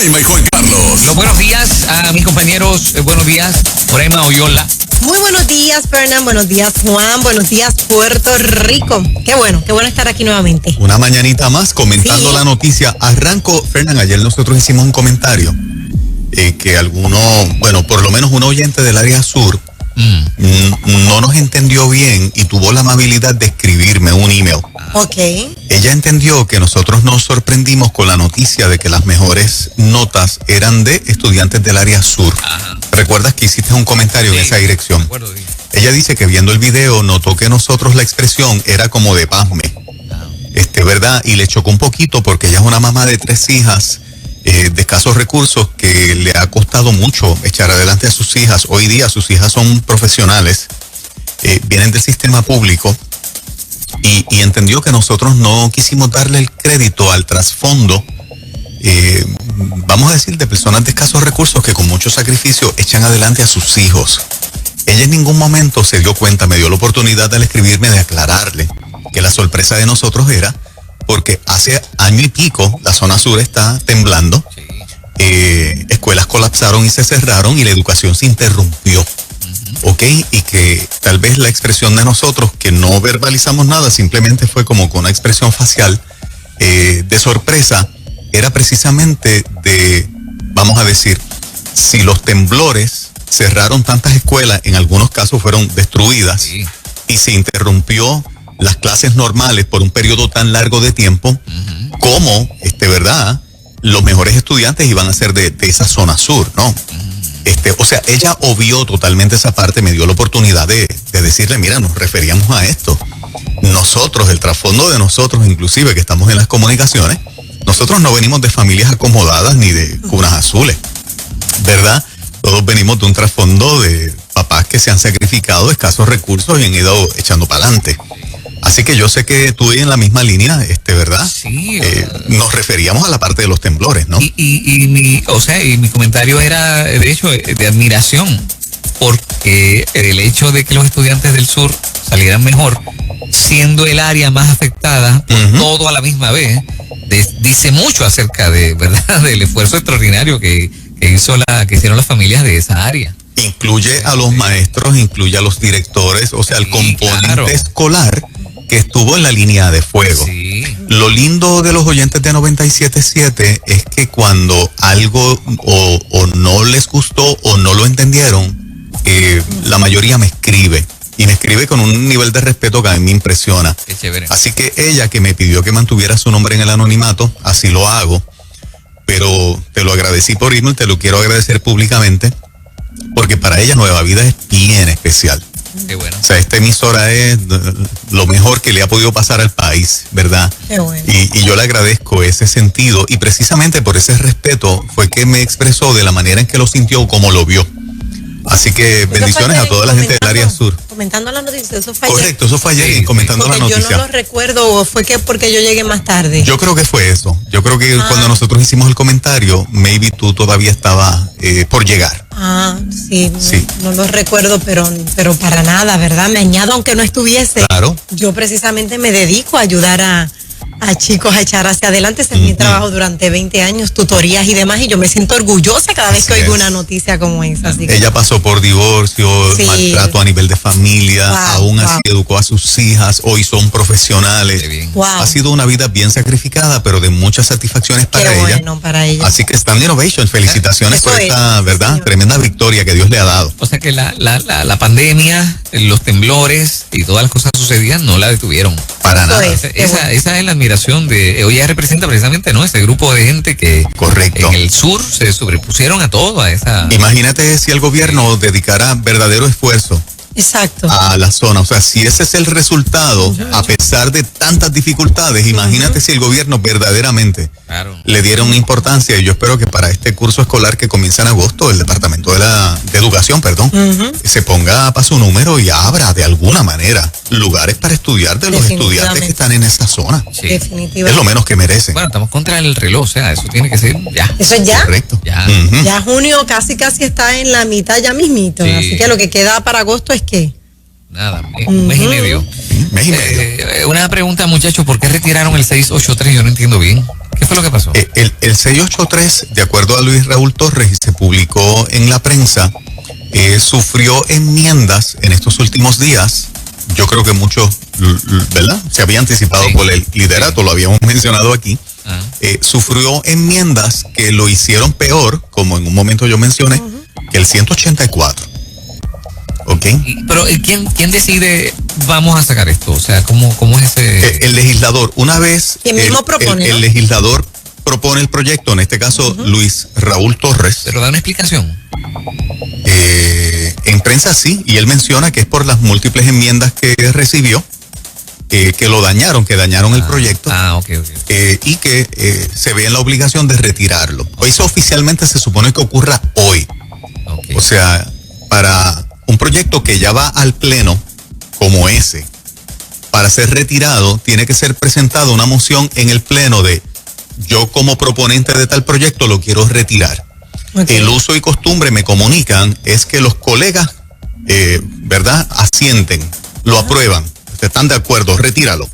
Vilma y Juan Carlos. Los buenos días a mis compañeros. Buenos días, Orema Oyola. Muy buenos días, Fernán. Buenos días, Juan. Buenos días, Puerto Rico. Qué bueno estar aquí nuevamente. Una mañanita más comentando la noticia. Arranco, Fernán, ayer nosotros hicimos un comentario que alguno, bueno, por lo menos un oyente del área sur no nos entendió bien y tuvo la amabilidad de escribirme un email. Ok. Ella entendió que nosotros nos sorprendimos con la noticia de que las mejores notas eran de estudiantes del área sur. Ajá. ¿Recuerdas que hiciste un comentario en esa dirección? Recuerdo, sí. Ella dice que viendo el video notó que nosotros la expresión era como de pasme, ¿verdad? Y le chocó un poquito porque ella es una mamá de 3 hijas de escasos recursos que le ha costado mucho echar adelante a sus hijas. Hoy día sus hijas son profesionales, vienen del sistema público y entendió que nosotros no quisimos darle el crédito al trasfondo, vamos a decir, de personas de escasos recursos que con mucho sacrificio echan adelante a sus hijos. Ella en ningún momento se dio cuenta, me dio la oportunidad al escribirme de aclararle que la sorpresa de nosotros era porque hace año y pico la zona sur está temblando, escuelas colapsaron y se cerraron y la educación se interrumpió, ¿ok? Y que tal vez la expresión de nosotros, que no verbalizamos nada, simplemente fue como con una expresión facial de sorpresa, era precisamente de, vamos a decir, si los temblores cerraron tantas escuelas, en algunos casos fueron destruidas, y se interrumpió las clases normales por un periodo tan largo de tiempo, como, ¿verdad? Los mejores estudiantes iban a ser de esa zona sur, ¿no? O sea, ella obvió totalmente esa parte, me dio la oportunidad de decirle, mira, nos referíamos a esto. Nosotros, el trasfondo de nosotros, inclusive que estamos en las comunicaciones, nosotros no venimos de familias acomodadas ni de cunas azules, ¿verdad? Todos venimos de un trasfondo de papás que se han sacrificado de escasos recursos y han ido echando para adelante. Así que yo sé que tú en la misma línea, ¿verdad? Sí. Nos referíamos a la parte de los temblores, ¿no? Y mi comentario era, de hecho, de admiración, porque el hecho de que los estudiantes del sur salieran mejor, siendo el área más afectada por todo a la misma vez, dice mucho acerca de, ¿verdad?, del esfuerzo extraordinario que hicieron las familias de esa área. Incluye a los maestros, incluye a los directores, o sea, el componente escolar que estuvo en la línea de fuego. Sí. Lo lindo de los oyentes de 97.7 es que cuando algo o no les gustó o no lo entendieron, la mayoría me escribe. Y me escribe con un nivel de respeto que a mí me impresiona. Qué chévere. Así que ella, que me pidió que mantuviera su nombre en el anonimato, así lo hago. Pero te lo agradecí por email, te lo quiero agradecer públicamente, porque para ella Nueva Vida es bien especial. Qué bueno. O sea, esta emisora es lo mejor que le ha podido pasar al país, ¿verdad? Qué bueno. Y yo le agradezco ese sentido, y precisamente por ese respeto fue que me expresó de la manera en que lo sintió, como lo vio. Así que bendiciones a toda la gente del área sur. Comentando la noticia, eso fue ayer. Correcto, eso fue ayer, Sí, comentando la Porque noticia. yo no lo recuerdo, o fue que porque yo llegué más tarde. Yo creo que fue eso. Yo creo que cuando nosotros hicimos el comentario, maybe tú todavía estabas por llegar. Sí. No lo recuerdo, pero para nada, ¿verdad? Me añado, aunque no estuviese. Claro. Yo precisamente me dedico a ayudar a chicos a echar hacia adelante. Ese es mi trabajo durante 20 años, tutorías y demás, y yo me siento orgullosa cada vez que oigo una noticia como esa. Así que... Ella pasó por divorcio, maltrato a nivel de familia, aún así educó a sus hijas, hoy son profesionales. Qué bien. Ha sido una vida bien sacrificada, pero de muchas satisfacciones para ella. Bueno, para ella. Así que Stand Innovation, felicitaciones Eso por esta, ¿verdad? señor. Tremenda victoria que Dios le ha dado. O sea que la pandemia, los temblores y todas las cosas sucedían no la detuvieron. Para nada. Esa es la admiración de... Ella representa precisamente, ¿no?, ese grupo de gente que Correcto. en el sur se sobrepusieron a todo, a esa... Imagínate si el gobierno dedicara verdadero esfuerzo Exacto. a la zona. O sea, si ese es el resultado, a pesar de tantas dificultades, imagínate si el gobierno verdaderamente le diera una importancia. Y yo espero que para este curso escolar que comienza en agosto, el Departamento de Educación, se ponga para su número y abra de alguna manera lugares para estudiar de los estudiantes que están en esa zona. Sí. Definitivamente. Es lo menos que merecen. Bueno, estamos contra el reloj, o sea, eso tiene que ser ya. ¿Eso es ya? Correcto. Ya. Ya junio casi está en la mitad ya mismito. Sí. Así que lo que queda para agosto es ¿qué? Nada, un mes y medio. Mes y medio. Una pregunta, muchachos, ¿por qué retiraron el 683? Yo no entiendo bien. ¿Qué fue lo que pasó? El 683, de acuerdo a Luis Raúl Torres, y se publicó en la prensa, sufrió enmiendas en estos últimos días. Yo creo que muchos, ¿verdad? Se había anticipado por el liderato, lo habíamos mencionado aquí. Sufrió enmiendas que lo hicieron peor, como en un momento yo mencioné, que el 184. ¿Ok? Pero ¿quién decide vamos a sacar esto? O sea, ¿cómo es ese...? El legislador, una vez ¿Quién mismo propone, el legislador propone el proyecto, en este caso Luis Raúl Torres. Pero da una explicación. En prensa sí, y él menciona que es por las múltiples enmiendas que recibió, que lo dañaron, el proyecto. Ok. Y que se ve en la obligación de retirarlo. Eso oficialmente se supone que ocurra hoy. Okay. O sea, para un proyecto que ya va al pleno como ese, para ser retirado, tiene que ser presentada una moción en el pleno de yo como proponente de tal proyecto lo quiero retirar. Okay. El uso y costumbre, me comunican, es que los colegas, ¿verdad?, asienten, lo aprueban, están de acuerdo, retíralo.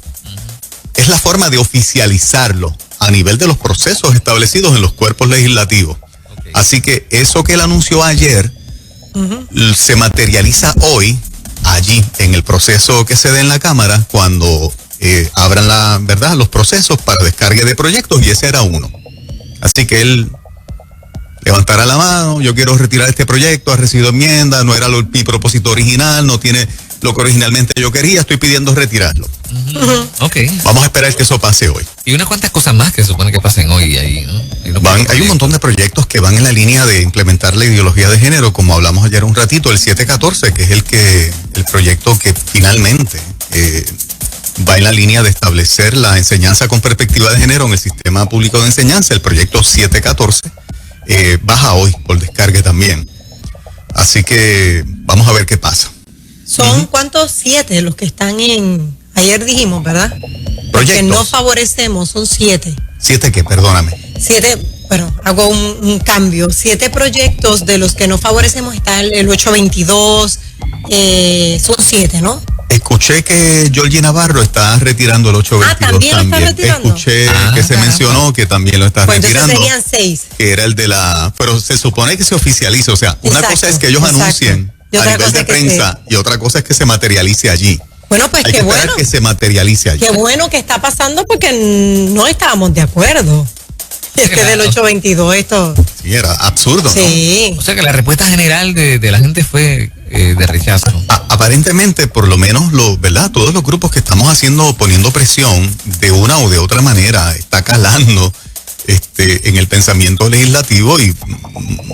Es la forma de oficializarlo a nivel de los procesos establecidos en los cuerpos legislativos. Okay. Así que eso que él anunció ayer se materializa hoy allí en el proceso que se dé en la Cámara cuando abran ¿verdad?, los procesos para descargue de proyectos, y ese era uno. Así que él levantará la mano, yo quiero retirar este proyecto, ha recibido enmienda, no era mi propósito original, no tiene lo que originalmente yo quería, estoy pidiendo retirarlo. Okay. Vamos a esperar que eso pase hoy. Y unas cuantas cosas más que se supone que pasen hoy ahí, ¿no? Hay un montón de proyectos que van en la línea de implementar la ideología de género, como hablamos ayer un ratito, el 714, que es el proyecto que finalmente va en la línea de establecer la enseñanza con perspectiva de género en el sistema público de enseñanza. El proyecto 714 baja hoy por descargue también. Así que vamos a ver qué pasa. ¿Son cuántos? 7 los que están ayer dijimos, ¿verdad? Proyectos. Que no favorecemos, son 7. 7 qué, perdóname. 7, bueno, hago un cambio. 7 proyectos de los que no favorecemos, está el 822, son 7, ¿no? Escuché que Georgie Navarro está retirando el 822 ¿también lo está retirando? Escuché que se mencionó que también lo está retirando. Entonces serían 6. Que era el de pero se supone que se oficialice, o sea, una cosa es que ellos anuncien a nivel de prensa y otra cosa es que se materialice allí. Bueno, pues qué bueno que se materialice allí. Qué bueno que está pasando porque no estábamos de acuerdo. Del 822, esto. Sí, era absurdo, sí. ¿no? O sea que la respuesta general de la gente fue de rechazo. Aparentemente, por lo menos, ¿verdad? Todos los grupos que estamos poniendo presión de una o de otra manera, está calando en el pensamiento legislativo y,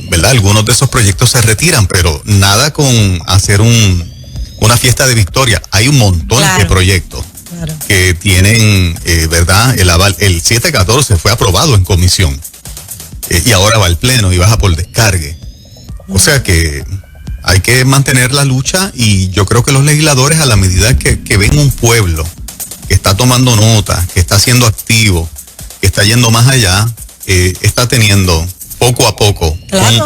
¿verdad? Algunos de esos proyectos se retiran, pero nada con hacer una fiesta de victoria. Hay un montón de proyectos que tienen, ¿verdad? El aval. El 714 fue aprobado en comisión y ahora va al pleno y baja por descargue. O sea que hay que mantener la lucha, y yo creo que los legisladores, a la medida que ven un pueblo que está tomando nota, que está siendo activo, que está yendo más allá, está teniendo poco a poco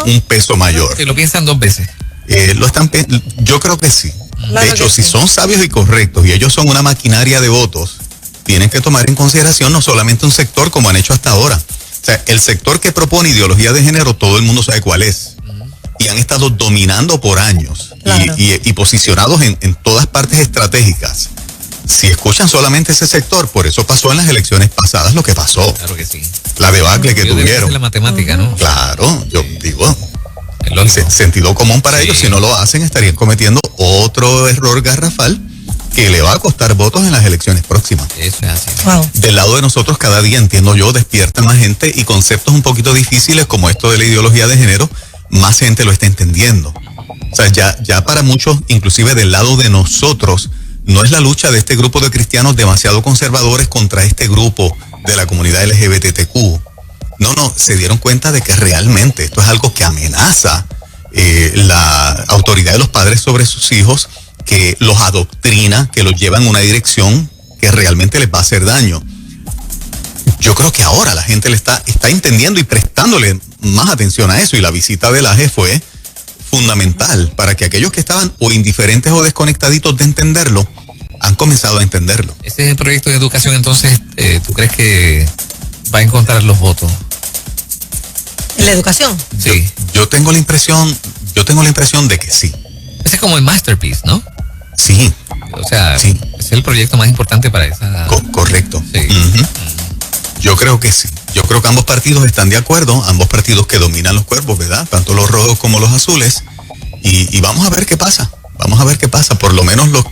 un peso mayor. Que lo piensan 2 veces. Yo creo que sí. Claro, de hecho, si sí. son sabios y correctos y ellos son una maquinaria de votos, tienen que tomar en consideración no solamente un sector como han hecho hasta ahora. O sea, el sector que propone ideología de género, todo el mundo sabe cuál es. Y han estado dominando por años, claro, y posicionados en todas partes estratégicas. Si escuchan solamente ese sector, por eso pasó en las elecciones pasadas lo que pasó. Claro que sí. La debacle que tuvieron. La matemática, ¿no? Claro, yo digo, sentido común para ellos. Si no lo hacen, estarían cometiendo otro error garrafal que le va a costar votos en las elecciones próximas. Eso es así. Wow. Del lado de nosotros, cada día, entiendo yo, despierta más gente, y conceptos un poquito difíciles como esto de la ideología de género, más gente lo está entendiendo. O sea, ya para muchos, inclusive del lado de nosotros, no es la lucha de este grupo de cristianos demasiado conservadores contra este grupo de la comunidad LGBTQ. No, se dieron cuenta de que realmente esto es algo que amenaza la autoridad de los padres sobre sus hijos, que los adoctrina, que los lleva en una dirección que realmente les va a hacer daño. Yo creo que ahora la gente le está entendiendo y prestándole más atención a eso, y la visita del AGE fue fundamental para que aquellos que estaban o indiferentes o desconectaditos de entenderlo, han comenzado a entenderlo. Ese es el proyecto de educación, entonces, ¿tú crees que va a encontrar los votos? ¿En la educación? Sí. Yo tengo la impresión de que sí. Ese es como el masterpiece, ¿no? Sí. O sea, sí. Es el proyecto más importante para esa... Correcto. Sí. Yo creo que sí. Yo creo que ambos partidos están de acuerdo, ambos partidos que dominan los cuerpos, ¿verdad? Tanto los rojos como los azules. Y vamos a ver qué pasa. Vamos a ver qué pasa. Por lo menos los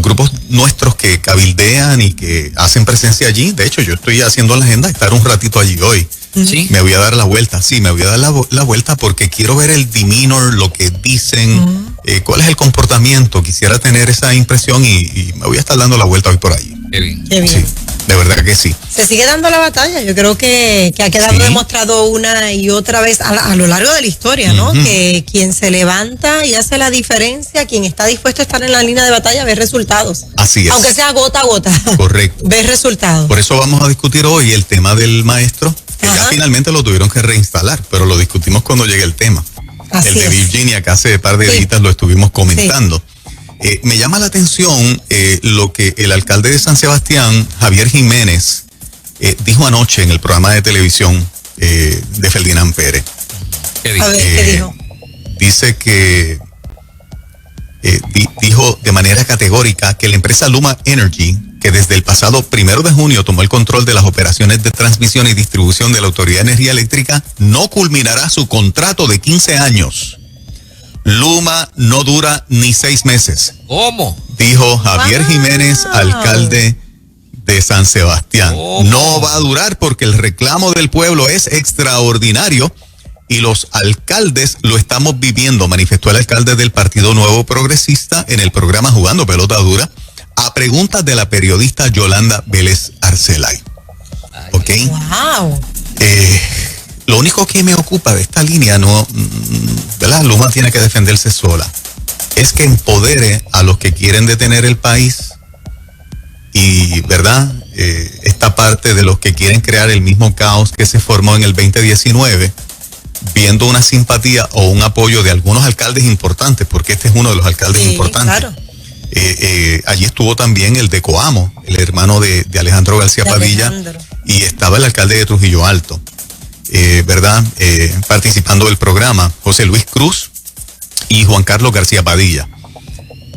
grupos nuestros que cabildean y que hacen presencia allí. De hecho, yo estoy haciendo la agenda, estar un ratito allí hoy. Sí. Me voy a dar la vuelta, sí, me voy a dar la vuelta porque quiero ver el demeanor, lo que dicen, cuál es el comportamiento. Quisiera tener esa impresión y me voy a estar dando la vuelta hoy por allí. Qué bien. Qué bien. Sí, de verdad que sí. Se sigue dando la batalla. Yo creo que ha quedado demostrado una y otra vez a lo largo de la historia, ¿no? Que quien se levanta y hace la diferencia, quien está dispuesto a estar en la línea de batalla, ve resultados. Así es. Aunque sea gota a gota. Correcto. Ve resultados. Por eso vamos a discutir hoy el tema del maestro, que ya finalmente lo tuvieron que reinstalar, pero lo discutimos cuando llegue el tema. Así el de es. Virginia, que hace par de días lo estuvimos comentando. Me llama la atención lo que el alcalde de San Sebastián, Javier Jiménez, dijo anoche en el programa de televisión de Ferdinand Pérez. Qué A bien. ver, ¿qué dijo? Dice que dijo de manera categórica que la empresa Luma Energy, que desde el pasado 1 de junio tomó el control de las operaciones de transmisión y distribución de la Autoridad de Energía Eléctrica, no culminará su contrato de 15 años. Luma no dura ni 6 meses. ¿Cómo? Dijo Javier Jiménez, alcalde de San Sebastián. Oh. No va a durar porque el reclamo del pueblo es extraordinario y los alcaldes lo estamos viviendo, manifestó el alcalde del Partido Nuevo Progresista en el programa Jugando Pelota Dura, a preguntas de la periodista Yolanda Vélez Arcelay. ¿Ok? Wow. Lo único que me ocupa de esta línea, no, ¿verdad? Luma tiene que defenderse sola, es que empodere a los que quieren detener el país y, ¿verdad? Esta parte de los que quieren crear el mismo caos que se formó en el 2019, viendo una simpatía o un apoyo de algunos alcaldes importantes, porque este es uno de los alcaldes importantes. Claro. Allí estuvo también el de Coamo, el hermano de Alejandro García Padilla, y estaba el alcalde de Trujillo Alto. ¿Verdad? Participando del programa, José Luis Cruz y Juan Carlos García Padilla,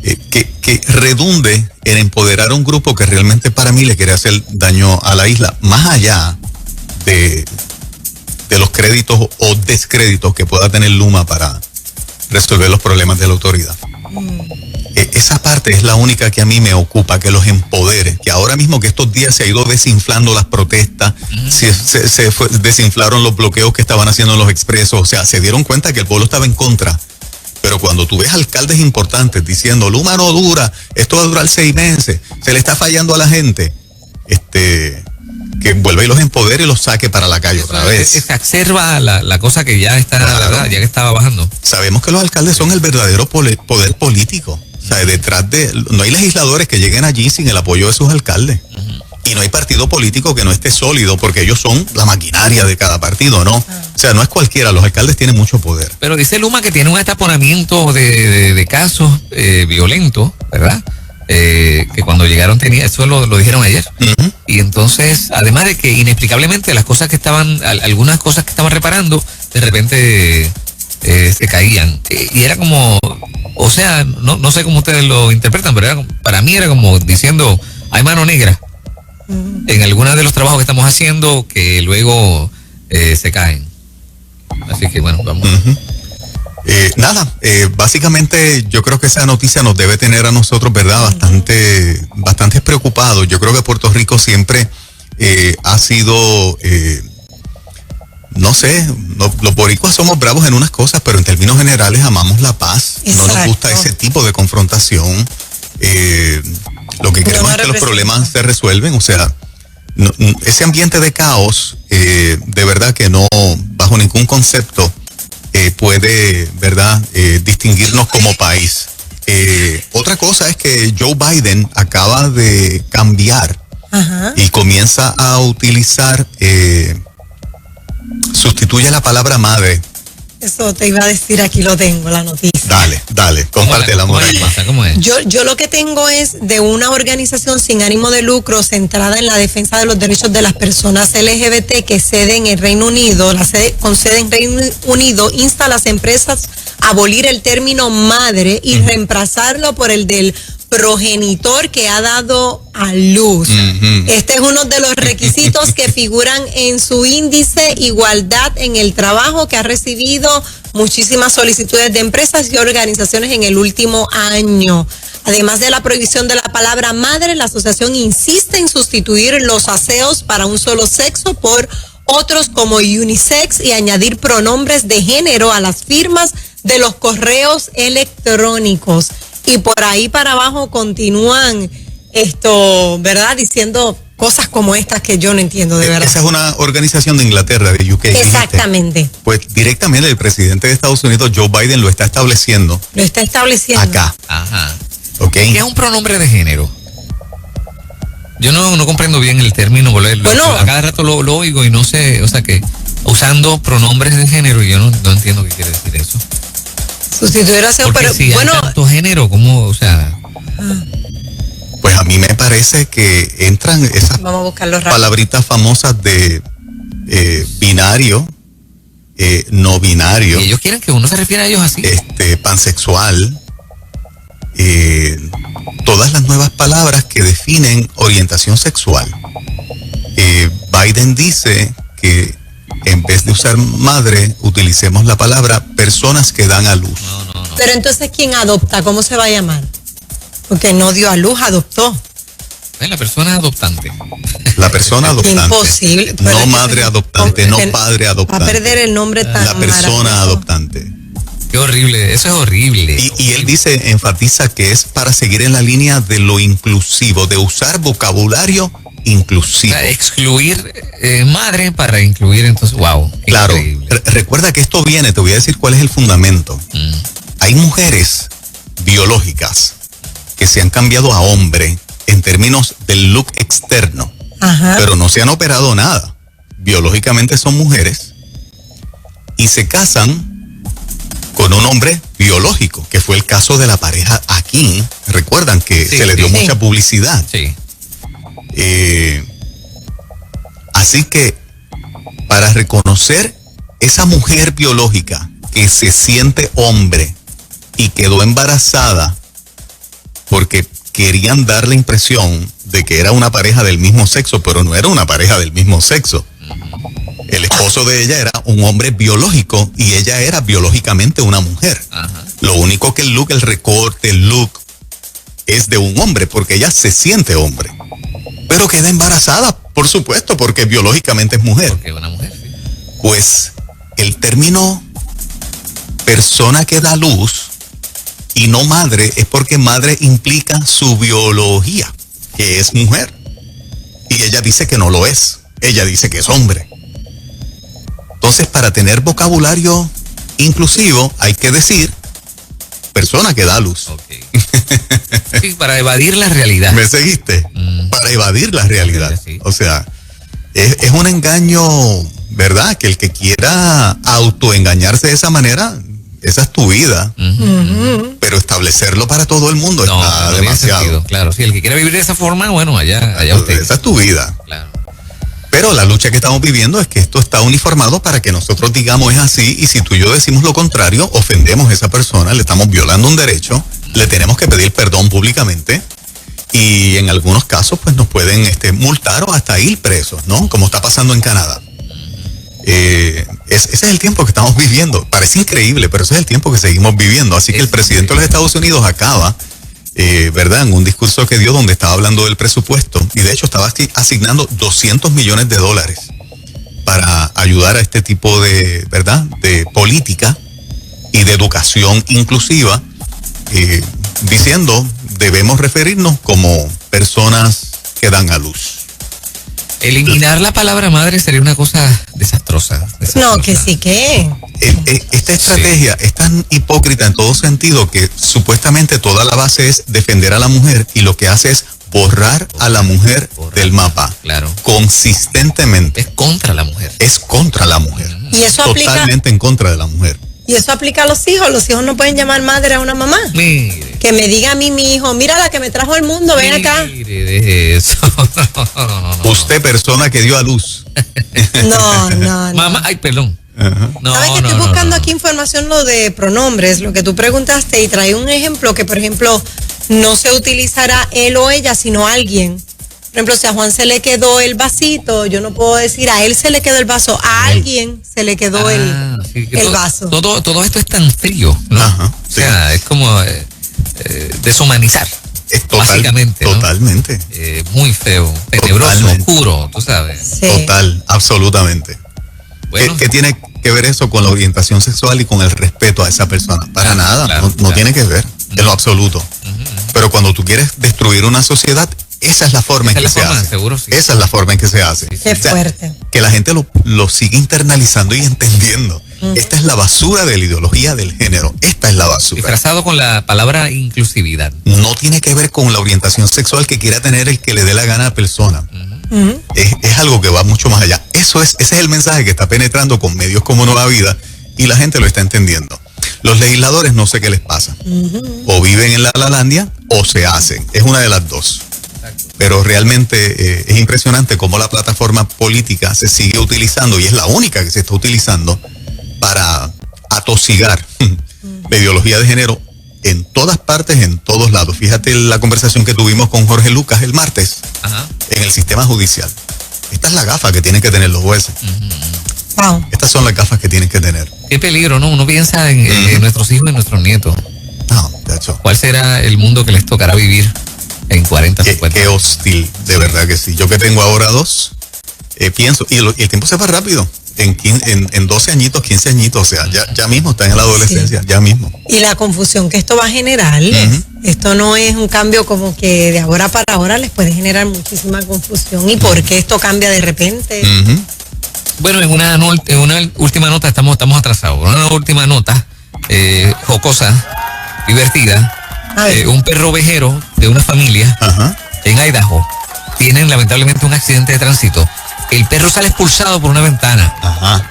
que redunde en empoderar a un grupo que realmente para mí le quiere hacer daño a la isla, más allá de los créditos o descréditos que pueda tener Luma para resolver los problemas de la autoridad. Esa parte es la única que a mí me ocupa, que los empodere, que ahora mismo que estos días se ha ido desinflando las protestas, se desinflaron los bloqueos que estaban haciendo los expresos, o sea, se dieron cuenta que el pueblo estaba en contra. Pero cuando tú ves alcaldes importantes diciendo, Luma no dura, esto va a durar 6 meses, se le está fallando a la gente, que vuelva y los empodere y los saque para la calle otra vez. Exacerba la cosa que ya está, Claro. ¿verdad? Ya que estaba bajando. Sabemos que los alcaldes son el verdadero poder político. O sea, no hay legisladores que lleguen allí sin el apoyo de sus alcaldes. Y no hay partido político que no esté sólido, porque ellos son la maquinaria de cada partido, ¿no? O sea, no es cualquiera, los alcaldes tienen mucho poder. Pero dice Luma que tiene un ataponamiento de casos violentos, ¿verdad? Que cuando llegaron eso lo dijeron ayer. Y entonces, además de que inexplicablemente algunas cosas que estaban reparando, de repente se caían. Y era como, o sea, no sé cómo ustedes lo interpretan, pero para mí era como diciendo, hay mano negra en algunos de los trabajos que estamos haciendo que luego se caen. Así que bueno, vamos. Básicamente yo creo que esa noticia nos debe tener a nosotros, ¿verdad? Bastante preocupados. Yo creo que Puerto Rico siempre ha sido, no sé, los boricuas somos bravos en unas cosas, pero en términos generales amamos la paz. Exacto. No nos gusta ese tipo de confrontación. Lo que queremos es que los problemas se resuelven, o sea, ese ambiente de caos, de verdad que no, bajo ningún concepto, puede, ¿verdad?, distinguirnos como país. Otra cosa es que Joe Biden acaba de cambiar y comienza a utilizar, sustituye la palabra madre Eso te iba a decir, aquí lo tengo, la noticia. Dale, compártela, Moraima. ¿Cómo es? Yo lo que tengo es de una organización sin ánimo de lucro centrada en la defensa de los derechos de las personas LGBT que sede en el Reino Unido, con sede en Reino Unido, insta a las empresas a abolir el término madre y reemplazarlo por el del progenitor que ha dado a luz. Este es uno de los requisitos que figuran en su índice Igualdad en el Trabajo, que ha recibido muchísimas solicitudes de empresas y organizaciones en el último año. Además de la prohibición de la palabra madre, la asociación insiste en sustituir los aseos para un solo sexo por otros como unisex y añadir pronombres de género a las firmas de los correos electrónicos. Y por ahí para abajo continúan ¿verdad? Diciendo cosas como estas que yo no entiendo de verdad. Esa es una organización de Inglaterra, de UK. Exactamente. ¿Dijiste? Pues directamente el presidente de Estados Unidos, Joe Biden, lo está estableciendo. Lo está estableciendo. Acá. Ajá. ¿Ok? ¿Qué es un pronombre de género? Yo no comprendo bien el término. A cada rato lo oigo y no sé, o sea que usando pronombres de género y yo no entiendo qué quiere decir eso. Sustituir a SEO, pero si bueno. Hay tanto género, ¿cómo? O sea. Pues a mí me parece que entran esas palabritas famosas de binario, no binario. Y ellos quieren que uno se refiera a ellos así. Pansexual. Todas las nuevas palabras que definen orientación sexual. Biden dice que en vez de usar madre, utilicemos la palabra personas que dan a luz. No. Pero entonces, ¿quién adopta? ¿Cómo se va a llamar? Porque no dio a luz, adoptó. La persona adoptante. La persona adoptante. Imposible. No madre adoptante, no padre adoptante. Va a perder el nombre tan La persona adoptante. Qué horrible, eso es horrible. Y él dice, enfatiza que es para seguir en la línea de lo inclusivo, de usar vocabulario inclusivo. O sea, excluir madre para incluir, entonces, wow. Claro, recuerda que esto viene, te voy a decir cuál es el fundamento. Hay mujeres biológicas que se han cambiado a hombre en términos del look externo, pero no se han operado nada. Biológicamente son mujeres y se casan con un hombre biológico, que fue el caso de la pareja aquí. Recuerdan que se le dio mucha publicidad. Sí. Así que para reconocer esa mujer biológica que se siente hombre y quedó embarazada porque querían dar la impresión de que era una pareja del mismo sexo, pero no era una pareja del mismo sexo. El esposo de ella era un hombre biológico y ella era biológicamente una mujer. Lo único que el recorte, el look es de un hombre porque ella se siente hombre. Pero queda embarazada, por supuesto, porque biológicamente es mujer. Porque es una mujer, sí. Pues el término persona que da luz y no madre es porque madre implica su biología, que es mujer. Y ella dice que no lo es. Ella dice que es hombre. Entonces, para tener vocabulario inclusivo, hay que decir persona que da luz. Okay. Sí, para evadir la realidad. ¿Me seguiste? Para evadir la realidad. Sí. O sea, es un engaño, ¿verdad? Que el que quiera autoengañarse de esa manera, esa es tu vida. Pero establecerlo para todo el mundo está demasiado. Claro, si el que quiera vivir de esa forma, bueno, allá usted. Esa es tu vida. Claro. Pero la lucha que estamos viviendo es que esto está uniformado para que nosotros digamos es así, y si tú y yo decimos lo contrario, ofendemos a esa persona, le estamos violando un derecho, le tenemos que pedir perdón públicamente y en algunos casos pues nos pueden multar o hasta ir presos, ¿no? Como está pasando en Canadá. Ese es el tiempo que estamos viviendo. Parece increíble, pero ese es el tiempo que seguimos viviendo. Así que el presidente de los Estados Unidos acaba, ¿verdad?, en un discurso que dio donde estaba hablando del presupuesto, y de hecho estaba asignando $200 millones para ayudar a este tipo de, ¿verdad?, de política y de educación inclusiva, diciendo debemos referirnos como personas que dan a luz. Eliminar la palabra madre sería una cosa desastrosa. No, que sí que. Esta estrategia es tan hipócrita en todo sentido que supuestamente toda la base es defender a la mujer y lo que hace es borrar a la mujer del mapa. Claro. Consistentemente. Es contra la mujer. Es contra la mujer. Y eso totalmente en contra de la mujer. Y eso aplica a los hijos no pueden llamar madre a una mamá. Mire. Que me diga a mí mi hijo, mira la que me trajo al mundo, ven acá. Mire, deje eso. No. Usted, persona que dio a luz. No. Mamá, ay, perdón. Ajá. No, ¿Sabes que estoy buscando aquí información lo de pronombres, lo que tú preguntaste, y trae un ejemplo que, por ejemplo, no se utilizará él o ella, sino alguien. Por ejemplo, si a Juan se le quedó el vasito, yo no puedo decir a él se le quedó el vaso, a alguien se le quedó el vaso. Todo esto es tan frío, ¿no? Ajá, O sea, es como deshumanizar. Básicamente, ¿no? Totalmente. Muy feo, tenebroso, Totalmente. oscuro, tú sabes. Sí. Total, absolutamente. Bueno, ¿Qué tiene que ver eso con la orientación sexual y con el respeto a esa persona? Para nada, no tiene que ver, en lo absoluto. Pero cuando tú quieres destruir una sociedad, esa es la forma en que se hace. Seguro, sí. Esa es la forma en que se hace. Qué O sea, fuerte. que la gente lo sigue internalizando y entendiendo. Esta es la basura de la ideología del género. Esta es la basura. Disfrazado con la palabra inclusividad. No tiene que ver con la orientación sexual que quiera tener el que le dé la gana a la persona. Es algo que va mucho más allá. Ese es el mensaje que está penetrando con medios como Nueva Vida y la gente lo está entendiendo. Los legisladores no sé qué les pasa. O viven en la Lalandia o se hacen. Es una de las dos. Pero realmente es impresionante cómo la plataforma política se sigue utilizando, y es la única que se está utilizando para atosigar la ideología de género en todas partes, en todos lados. Fíjate la conversación que tuvimos con Jorge Lucas el martes. Ajá. En el sistema judicial. Esta es la gafa que tienen que tener los jueces. Wow. Estas son las gafas que tienen que tener. Qué peligro, ¿no? Uno piensa en nuestros hijos y nuestros nietos. No, de hecho. ¿Cuál será el mundo que les tocará vivir en 40, 50 Qué hostil, de verdad que sí. Yo que tengo ahora 2, pienso, y el tiempo se va rápido. En 12 añitos, 15 añitos, o sea, ya mismo están en la adolescencia, ya mismo. Y la confusión que esto va a generar, esto no es un cambio como que de ahora para ahora, les puede generar muchísima confusión. ¿Y por qué esto cambia de repente? Bueno, en una última nota, estamos atrasados. Una última nota jocosa, divertida. Un perro ovejero de una familia en Idaho tienen lamentablemente un accidente de tránsito. El perro sale expulsado por una ventana.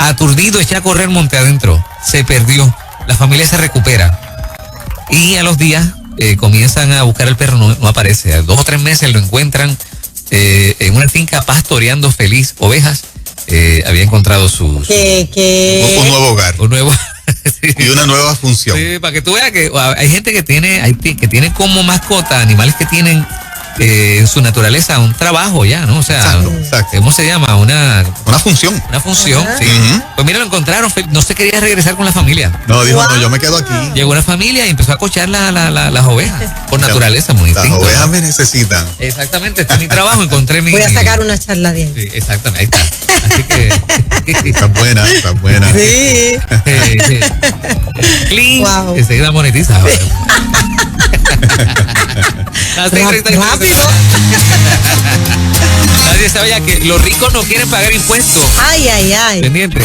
Aturdido, echa a correr monte adentro. Se perdió. La familia se recupera. Y a los días comienzan a buscar al perro, no aparece. A 2 o 3 meses lo encuentran en una finca pastoreando feliz ovejas. Había encontrado un nuevo hogar. Un nuevo y una nueva función. Sí, para que tú veas que hay gente que tiene como mascota animales que tienen en su naturaleza un trabajo ya, ¿no? O sea, exacto. ¿Cómo se llama? Una función. Una función, sí. Pues mira, lo encontraron, no se quería regresar con la familia. No, dijo, no, yo me quedo aquí. Llegó una familia y empezó a cochar las ovejas. Por naturaleza, muy instinto. Las ovejas me necesitan. Exactamente, este es mi trabajo, encontré mi... Voy a sacar una charla de él. Sí, exactamente, ahí está. Así que... Está buena. Sí. Clean. Wow. Enseguida monetiza. Rápido. Nadie sabe ya que los ricos no quieren pagar impuestos. Ay. Pendiente.